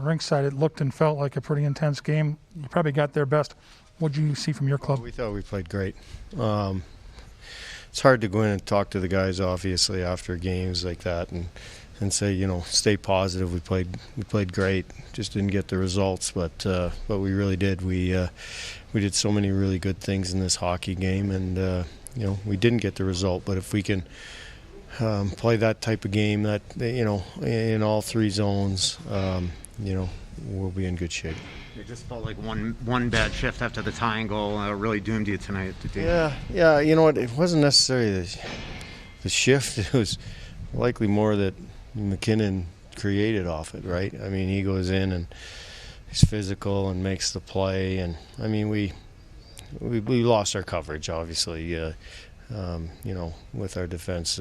rinkside, it looked and felt like a pretty intense game. You probably got their best. What did you see from your club? We thought we played great. It's hard to go in and talk to the guys, obviously, after games like that and say, stay positive. We played great. Just didn't get the results, but we really did. We did so many really good things in this hockey game, and we didn't get the result. But if we can play that type of game, that in all three zones, we'll be in good shape. It just felt like one bad shift after the tying goal really doomed you tonight. Yeah. You know what? It wasn't necessarily the shift. It was likely more that McKinnon created off it, right? I mean, he goes in and he's physical and makes the play. And, I mean, we lost our coverage, obviously, with our defense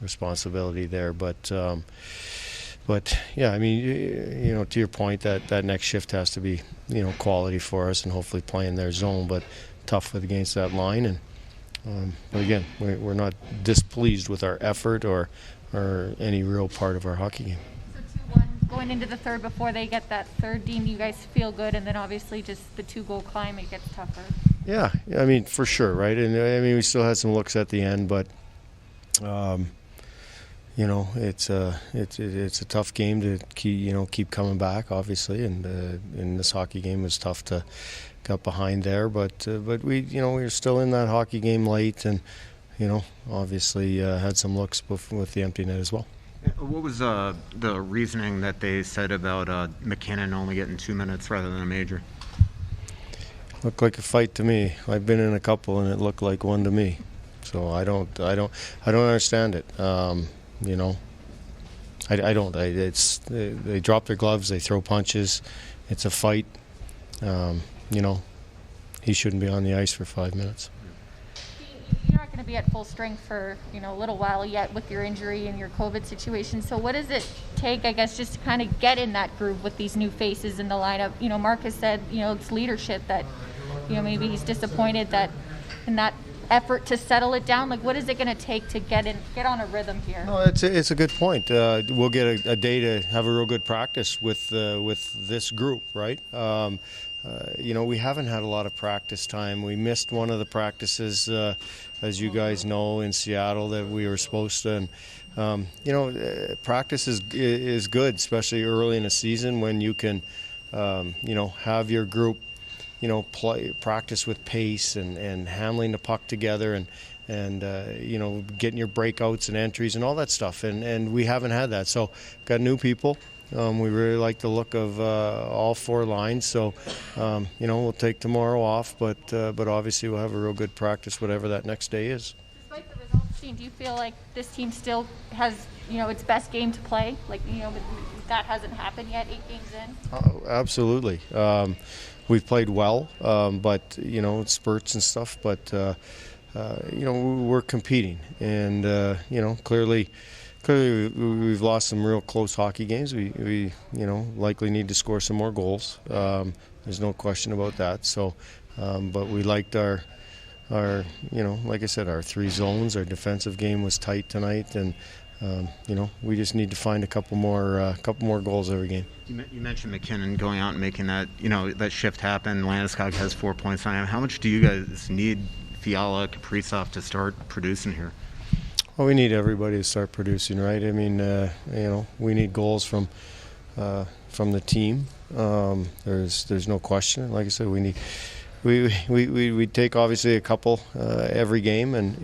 responsibility there. But yeah, I mean, to your point, that next shift has to be, quality for us and hopefully play in their zone, but tough against that line. And but again, we're not displeased with our effort or any real part of our hockey game. So 2-1 going into the third before they get that third, Dean, you guys feel good, and then obviously just the 2-goal climb, it gets tougher. Yeah, I mean, for sure, right? And I mean, we still had some looks at the end, but it's a tough game to keep coming back, obviously, and in this hockey game it was tough to get behind there, but we were still in that hockey game late, and obviously had some looks with the empty net as well. What was the reasoning that they said about McKinnon only getting 2 minutes rather than a major? Looked like a fight to me. I've been in a couple, and it looked like one to me. So I don't understand it. I don't. They drop their gloves, they throw punches. It's a fight. He shouldn't be on the ice for 5 minutes. You're not going to be at full strength for a little while yet with your injury and your COVID situation. So what does it take, I guess, just to kind of get in that groove with these new faces in the lineup? Mark has said it's leadership that maybe he's disappointed that in that effort to settle it down. Like, what is it going to take to get on a rhythm here? No, it's a good point. We'll get a day to have a real good practice with this group, right? We haven't had a lot of practice time. We missed one of the practices, as you guys know, in Seattle that we were supposed to. And practice is good, especially early in a season when you can, have your group, practice with pace and handling the puck together and getting your breakouts and entries and all that stuff. And we haven't had that. So got new people. We really like the look of all four lines. So, we'll take tomorrow off, but obviously we'll have a real good practice, whatever that next day is. Despite the results, Dean, do you feel like this team still has, its best game to play? Like, that hasn't happened yet, 8 games in? Oh, absolutely. We've played well, but, spurts and stuff. But, we're competing. And, clearly we've lost some real close hockey games. We likely need to score some more goals. There's no question about that. So, but we liked our like I said, our 3 zones. Our defensive game was tight tonight, and we just need to find a couple more goals every game. You mentioned McKinnon going out and making that that shift happen. Landeskog has 4 points on him. How much do you guys need Fiala, Kaprizov to start producing here? Well, we need everybody to start producing, right? I mean, we need goals from the team. There's no question. Like I said, we take obviously a couple every game, and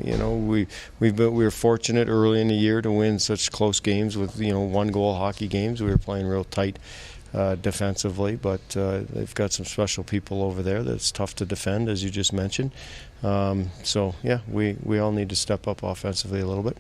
we were fortunate early in the year to win such close games with 1-goal hockey games. We were playing real tight defensively, but they've got some special people over there that's tough to defend, as you just mentioned. So yeah, we all need to step up offensively a little bit.